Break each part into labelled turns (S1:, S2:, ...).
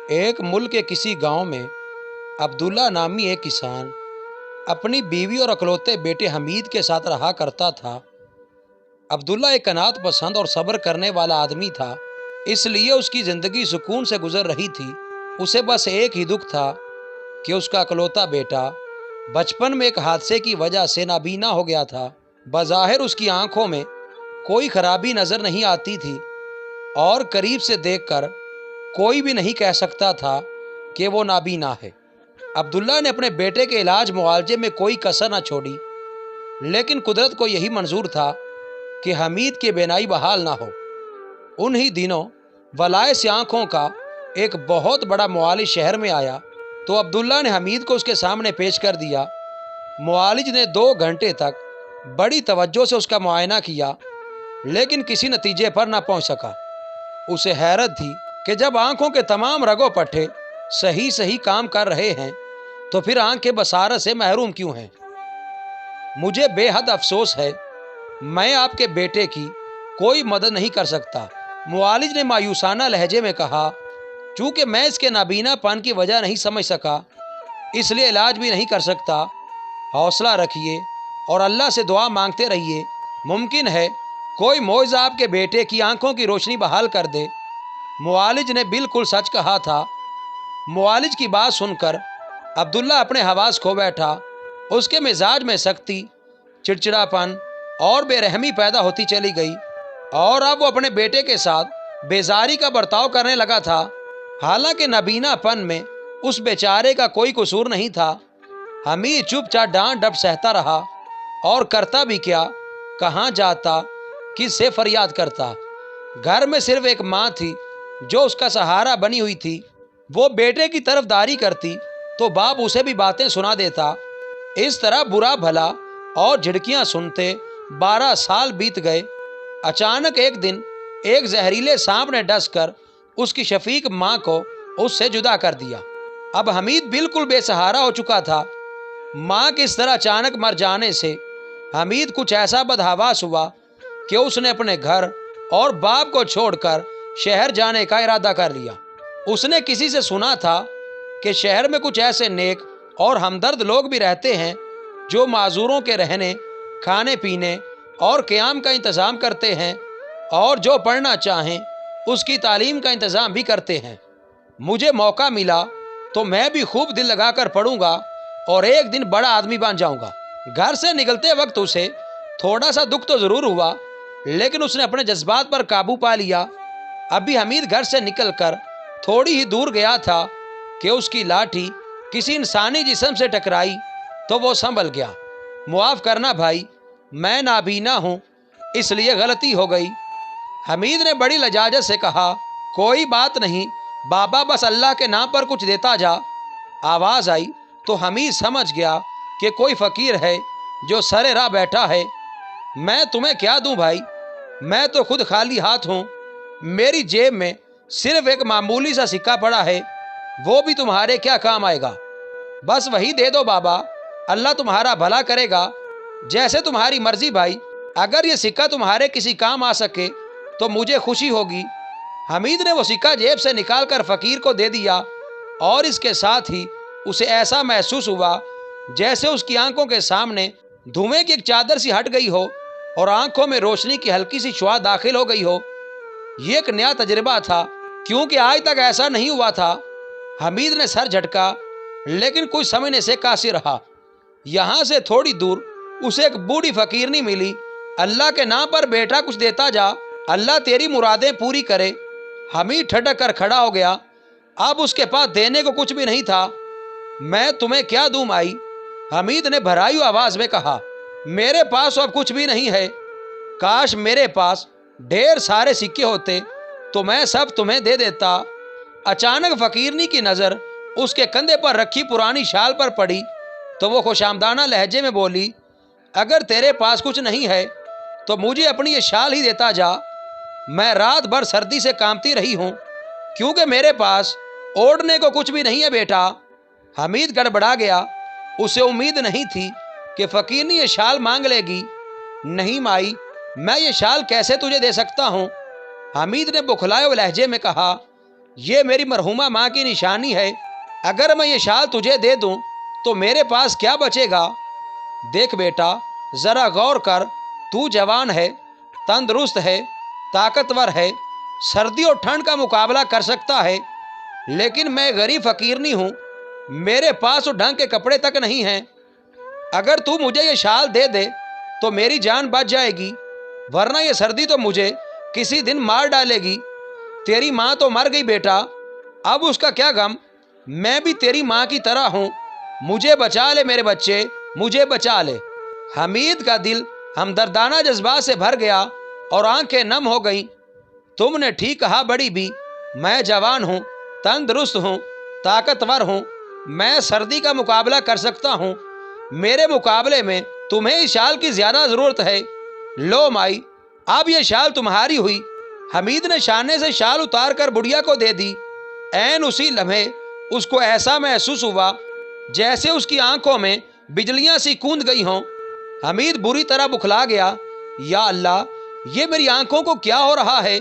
S1: ایک ملک کے کسی گاؤں میں عبداللہ نامی ایک کسان اپنی بیوی اور اکلوتے بیٹے حمید کے ساتھ رہا کرتا تھا۔ عبداللہ ایک قناعت پسند اور صبر کرنے والا آدمی تھا، اس لیے اس کی زندگی سکون سے گزر رہی تھی۔ اسے بس ایک ہی دکھ تھا کہ اس کا اکلوتا بیٹا بچپن میں ایک حادثے کی وجہ سے نابینا ہو گیا تھا۔ بظاہر اس کی آنکھوں میں کوئی خرابی نظر نہیں آتی تھی اور قریب سے دیکھ کر کوئی بھی نہیں کہہ سکتا تھا کہ وہ نابینا ہے۔ عبداللہ نے اپنے بیٹے کے علاج معالجے میں کوئی کسر نہ چھوڑی، لیکن قدرت کو یہی منظور تھا کہ حمید کی بینائی بحال نہ ہو۔ انہی دنوں ولائے سے آنکھوں کا ایک بہت بڑا معالج شہر میں آیا تو عبداللہ نے حمید کو اس کے سامنے پیش کر دیا۔ معالج نے 2 گھنٹے تک بڑی توجہ سے اس کا معائنہ کیا، لیکن کسی نتیجے پر نہ پہنچ سکا۔ اسے حیرت تھی کہ جب آنکھوں کے تمام رگ و پٹھے صحیح کام کر رہے ہیں تو پھر آنکھیں بصارت سے محروم کیوں ہیں؟ مجھے بے حد افسوس ہے، میں آپ کے بیٹے کی کوئی مدد نہیں کر سکتا، معالج نے مایوسانہ لہجے میں کہا۔ چونکہ میں اس کے نابینا پن کی وجہ نہیں سمجھ سکا، اس لیے علاج بھی نہیں کر سکتا۔ حوصلہ رکھیے اور اللہ سے دعا مانگتے رہیے، ممکن ہے کوئی معجزہ آپ کے بیٹے کی آنکھوں کی روشنی بحال کر دے۔ معالج نے بالکل سچ کہا تھا۔ معالج کی بات سن کر عبداللہ اپنے حواس کھو بیٹھا۔ اس کے مزاج میں سختی، چڑچڑاپن اور بے رحمی پیدا ہوتی چلی گئی، اور اب وہ اپنے بیٹے کے ساتھ بیزاری کا برتاؤ کرنے لگا تھا۔ حالانکہ نابینا پن میں اس بیچارے کا کوئی قصور نہیں تھا۔ حمید چپ چاپ ڈانٹ ڈپٹ سہتا رہا، اور کرتا بھی کیا، کہاں جاتا، کس سے فریاد کرتا۔ گھر میں صرف ایک ماں تھی جو اس کا سہارا بنی ہوئی تھی۔ وہ بیٹے کی طرف داری کرتی تو باپ اسے بھی باتیں سنا دیتا۔ اس طرح برا بھلا اور جھڑکیاں سنتے 12 سال بیت گئے۔ اچانک ایک دن ایک زہریلے سانپ نے ڈس کر اس کی شفیق ماں کو اس سے جدا کر دیا۔ اب حمید بالکل بے سہارا ہو چکا تھا۔ ماں کے اس طرح اچانک مر جانے سے حمید کچھ ایسا بدحواس ہوا کہ اس نے اپنے گھر اور باپ کو چھوڑ کر شہر جانے کا ارادہ کر لیا۔ اس نے کسی سے سنا تھا کہ شہر میں کچھ ایسے نیک اور ہمدرد لوگ بھی رہتے ہیں جو معذوروں کے رہنے، کھانے پینے اور قیام کا انتظام کرتے ہیں، اور جو پڑھنا چاہیں اس کی تعلیم کا انتظام بھی کرتے ہیں۔ مجھے موقع ملا تو میں بھی خوب دل لگا کر پڑھوں گا اور ایک دن بڑا آدمی بن جاؤں گا۔ گھر سے نکلتے وقت اسے تھوڑا سا دکھ تو ضرور ہوا، لیکن اس نے اپنے جذبات پر قابو پا لیا۔ ابھی حمید گھر سے نکل کر تھوڑی ہی دور گیا تھا کہ اس کی لاٹھی کسی انسانی جسم سے ٹکرائی تو وہ سنبھل گیا۔ معاف کرنا بھائی، میں نابینا ہوں، اس لیے غلطی ہو گئی۔ حمید نے بڑی لجاجت سے کہا، کوئی بات نہیں بابا، بس اللہ کے نام پر کچھ دیتا جا۔ آواز آئی تو حمید سمجھ گیا کہ کوئی فقیر ہے جو سرے راہ بیٹھا ہے۔ میں تمہیں کیا دوں بھائی، میں تو خود خالی ہاتھ ہوں۔ میری جیب میں صرف ایک معمولی سا سکہ پڑا ہے، وہ بھی تمہارے کیا کام آئے گا؟ بس وہی دے دو بابا، اللہ تمہارا بھلا کرے گا، جیسے تمہاری مرضی بھائی۔ اگر یہ سکہ تمہارے کسی کام آ سکے تو مجھے خوشی ہوگی۔ حمید نے وہ سکہ جیب سے نکال کر فقیر کو دے دیا، اور اس کے ساتھ ہی اسے ایسا محسوس ہوا جیسے اس کی آنکھوں کے سامنے دھوئیں کی ایک چادر سی ہٹ گئی ہو اور آنکھوں میں روشنی کی ہلکی سی شعاع داخل ہو گئی ہو۔ یہ ایک نیا تجربہ تھا، کیونکہ آج تک ایسا نہیں ہوا تھا۔ حمید نے سر جھٹکا، لیکن کچھ سمجھنے سے قاصر رہا۔ یہاں سے تھوڑی دور اسے ایک بوڑھی فقیرنی ملی۔ اللہ کے نام پر بیٹا کچھ دیتا جا، اللہ تیری مرادیں پوری کرے۔ حمید ٹھٹک کر کھڑا ہو گیا۔ اب اس کے پاس دینے کو کچھ بھی نہیں تھا۔ میں تمہیں کیا دوں مائی؟ حمید نے بھرائی آواز میں کہا۔ میرے پاس اب کچھ بھی نہیں ہے۔ کاش میرے پاس ڈھیر سارے سکے ہوتے تو میں سب تمہیں دے دیتا۔ اچانک فقیرنی کی نظر اس کے کندھے پر رکھی پرانی شال پر پڑی تو وہ خوشامدانہ لہجے میں بولی، اگر تیرے پاس کچھ نہیں ہے تو مجھے اپنی یہ شال ہی دیتا جا۔ میں رات بھر سردی سے کانپتی رہی ہوں، کیونکہ میرے پاس اوڑھنے کو کچھ بھی نہیں ہے بیٹا۔ حمید گڑبڑا گیا۔ اسے امید نہیں تھی کہ فقیرنی یہ شال مانگ لے گی۔ نہیں مائی، میں یہ شال کیسے تجھے دے سکتا ہوں؟ حمید نے بکھلائے ہوئے لہجے میں کہا۔ یہ میری مرحومہ ماں کی نشانی ہے، اگر میں یہ شال تجھے دے دوں تو میرے پاس کیا بچے گا؟ دیکھ بیٹا، ذرا غور کر، تو جوان ہے، تندرست ہے، طاقتور ہے، سردی اور ٹھنڈ کا مقابلہ کر سکتا ہے، لیکن میں غریب فقیر نہیں ہوں، میرے پاس تو ڈھنگ کے کپڑے تک نہیں ہیں۔ اگر تو مجھے یہ شال دے دے تو میری جان بچ جائے گی، ورنہ یہ سردی تو مجھے کسی دن مار ڈالے گی۔ تیری ماں تو مر گئی بیٹا، اب اس کا کیا غم، میں بھی تیری ماں کی طرح ہوں، مجھے بچا لے میرے بچے، مجھے بچا لے۔ حمید کا دل ہمدردانہ جذبات سے بھر گیا اور آنکھیں نم ہو گئیں۔ تم نے ٹھیک کہا بڑی بھی، میں جوان ہوں، تندرست ہوں، طاقتور ہوں، میں سردی کا مقابلہ کر سکتا ہوں، میرے مقابلے میں تمہیں اس شال کی زیادہ ضرورت ہے۔ لو مائی، اب یہ شال تمہاری ہوئی۔ حمید نے شانے سے شال اتار کر بڑھیا کو دے دی۔ عین اسی لمحے اس کو ایسا محسوس ہوا جیسے اس کی آنکھوں میں بجلیاں سی کوند گئی ہوں۔ حمید بری طرح بکھلا گیا۔ یا اللہ، یہ میری آنکھوں کو کیا ہو رہا ہے؟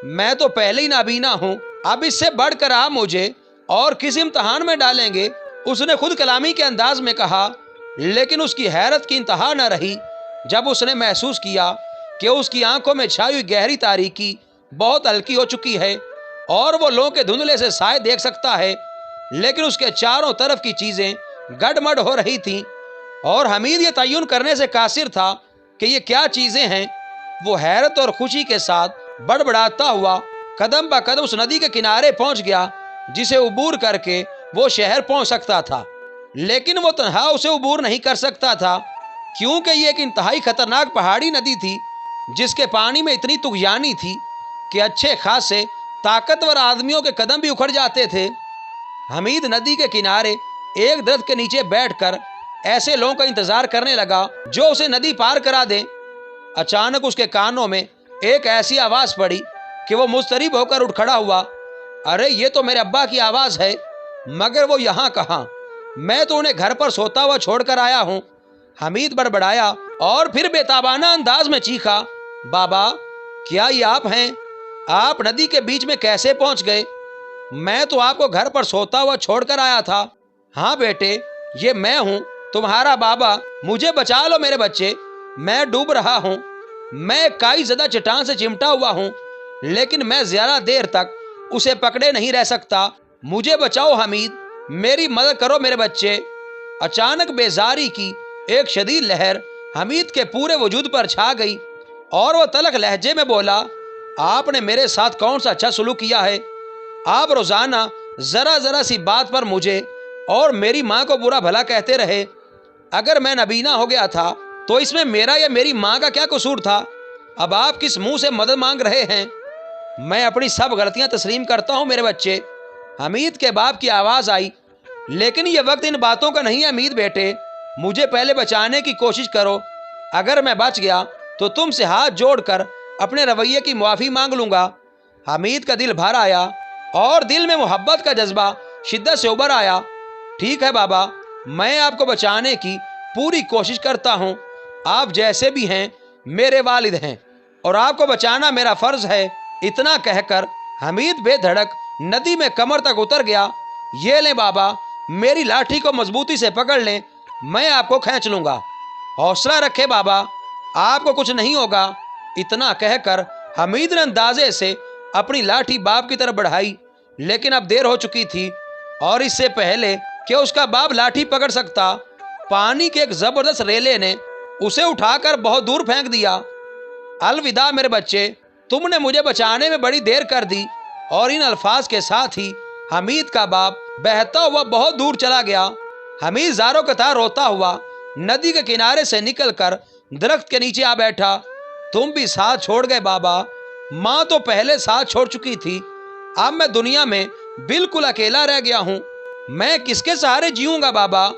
S1: میں تو پہلے ہی نابینا ہوں، اب اس سے بڑھ کر آپ مجھے اور کس امتحان میں ڈالیں گے؟ اس نے خود کلامی کے انداز میں کہا، لیکن اس کی حیرت کی انتہا نہ رہی جب اس نے محسوس کیا کہ اس کی آنکھوں میں چھائی ہوئی گہری تاریکی بہت ہلکی ہو چکی ہے اور وہ لو کے دھندلے سے سائے دیکھ سکتا ہے، لیکن اس کے چاروں طرف کی چیزیں گڈمڈ ہو رہی تھیں اور حمید یہ تعین کرنے سے قاصر تھا کہ یہ کیا چیزیں ہیں۔ وہ حیرت اور خوشی کے ساتھ بڑبڑاتا ہوا قدم با قدم اس ندی کے کنارے پہنچ گیا جسے عبور کر کے وہ شہر پہنچ سکتا تھا، لیکن وہ تنہا اسے عبور نہیں کر سکتا تھا، کیونکہ یہ ایک انتہائی خطرناک پہاڑی ندی تھی جس کے پانی میں اتنی طغیانی تھی کہ اچھے خاصے طاقتور آدمیوں کے قدم بھی اکھڑ جاتے تھے۔ حمید ندی کے کنارے ایک درخت کے نیچے بیٹھ کر ایسے لوگوں کا انتظار کرنے لگا جو اسے ندی پار کرا دیں۔ اچانک اس کے کانوں میں ایک ایسی آواز پڑی کہ وہ مضطرب ہو کر اٹھ کھڑا ہوا۔ ارے یہ تو میرے ابا کی آواز ہے، مگر وہ یہاں کہاں؟ میں تو انہیں گھر پر سوتا ہوا چھوڑ کر آیا ہوں۔ حمید بڑبڑایا اور پھر بے تابانہ انداز میں چیخا، بابا، کیا یہ آپ ہیں؟ آپ ندی کے بیچ میں کیسے پہنچ گئے؟ میں تو آپ کو گھر پر سوتا ہوا چھوڑ کر آیا تھا۔ ہاں بیٹے، یہ میں ہوں، تمہارا بابا، مجھے بچا لو میرے بچے، میں ڈوب رہا ہوں، میں کائی زدہ چٹان سے چمٹا ہوا ہوں، لیکن میں زیادہ دیر تک اسے پکڑے نہیں رہ سکتا، مجھے بچاؤ حمید، میری مدد کرو میرے بچے۔ اچانک بیزاری کی ایک شدید لہر حمید کے پورے وجود پر چھا گئی اور وہ تلخ لہجے میں بولا، آپ نے میرے ساتھ کون سا اچھا سلوک کیا ہے؟ آپ روزانہ ذرا ذرا سی بات پر مجھے اور میری ماں کو برا بھلا کہتے رہے۔ اگر میں نابینا ہو گیا تھا تو اس میں میرا یا میری ماں کا کیا قصور تھا؟ اب آپ کس منہ سے مدد مانگ رہے ہیں؟ میں اپنی سب غلطیاں تسلیم کرتا ہوں میرے بچے۔ حمید کے باپ کی آواز آئی، لیکن یہ وقت ان باتوں کا نہیں ہے حمید بیٹے، مجھے پہلے بچانے کی کوشش کرو، اگر میں بچ گیا تو تم سے ہاتھ جوڑ کر اپنے رویے کی معافی مانگ لوں گا۔ حمید کا دل بھر آیا اور دل میں محبت کا جذبہ شدت سے ابھر آیا۔ ٹھیک ہے بابا، میں آپ کو بچانے کی پوری کوشش کرتا ہوں، آپ جیسے بھی ہیں میرے والد ہیں اور آپ کو بچانا میرا فرض ہے۔ اتنا کہہ کر حمید بے دھڑک ندی میں کمر تک اتر گیا۔ یہ لیں بابا، میری لاٹھی کو مضبوطی سے پکڑ لیں، میں آپ کو کھینچ لوں گا، حوصلہ رکھے بابا، آپ کو کچھ نہیں ہوگا۔ اتنا کہہ کر حمید نے اندازے سے اپنی لاٹھی باپ کی طرف بڑھائی، لیکن اب دیر ہو چکی تھی اور اس سے پہلے کہ اس کا باپ لاٹھی پکڑ سکتا، پانی کے ایک زبردست ریلے نے اسے اٹھا کر بہت دور پھینک دیا۔ الوداع میرے بچے، تم نے مجھے بچانے میں بڑی دیر کر دی۔ اور ان الفاظ کے ساتھ ہی حمید کا باپ بہتا ہوا بہت دور چلا گیا۔ حمید زاروں کے تار روتا ہوا ندی کے کنارے سے نکل کر درخت کے نیچے آ بیٹھا۔ تم بھی ساتھ چھوڑ گئے بابا، ماں تو پہلے ساتھ چھوڑ چکی تھی، اب میں دنیا میں بالکل اکیلا رہ گیا ہوں، میں کس کے سہارے جیوں گا بابا؟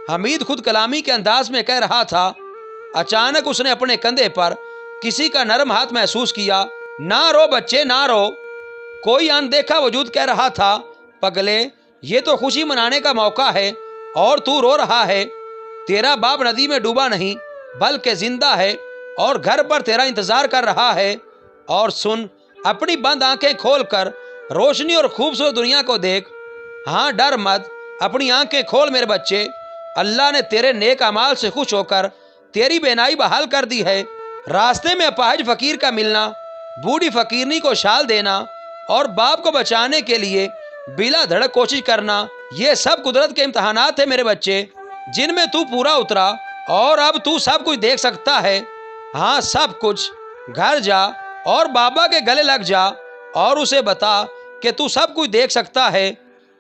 S1: حمید خود کلامی کے انداز میں کہہ رہا تھا۔ اچانک اس نے اپنے کندھے پر کسی کا نرم ہاتھ محسوس کیا۔ نہ رو بچے، نہ رو، کوئی اندیکھا وجود کہہ رہا تھا، پگلے، یہ تو خوشی منانے کا موقع ہے اور تو رو رہا ہے۔ تیرا باپ ندی میں ڈوبا نہیں بلکہ زندہ ہے اور گھر پر تیرا انتظار کر رہا ہے۔ اور سن، اپنی بند آنکھیں کھول کر روشنی اور خوبصورت دنیا کو دیکھ. ہاں ڈر مت، اپنی آنکھیں کھول میرے بچے. اللہ نے تیرے نیک اعمال سے خوش ہو کر تیری بینائی بحال کر دی ہے. راستے میں اپاہج فقیر کا ملنا، بوڑھی فقیرنی کو شال دینا اور باپ کو بچانے کے لیے بلا دھڑک کوشش کرنا، یہ سب قدرت کے امتحانات ہیں میرے بچے، جن میں تو پورا اترا اور اب تو سب کچھ دیکھ سکتا ہے. ہاں سب کچھ. گھر جا اور بابا کے گلے لگ جا اور اسے بتا کہ تو سب کچھ دیکھ سکتا ہے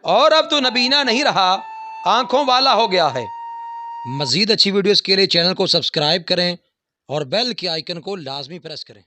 S1: اور اب تو نبینا نہیں رہا، آنکھوں والا ہو گیا ہے. مزید اچھی ویڈیوز کے لیے چینل کو سبسکرائب کریں اور بیل کے آئیکن کو لازمی پریس کریں.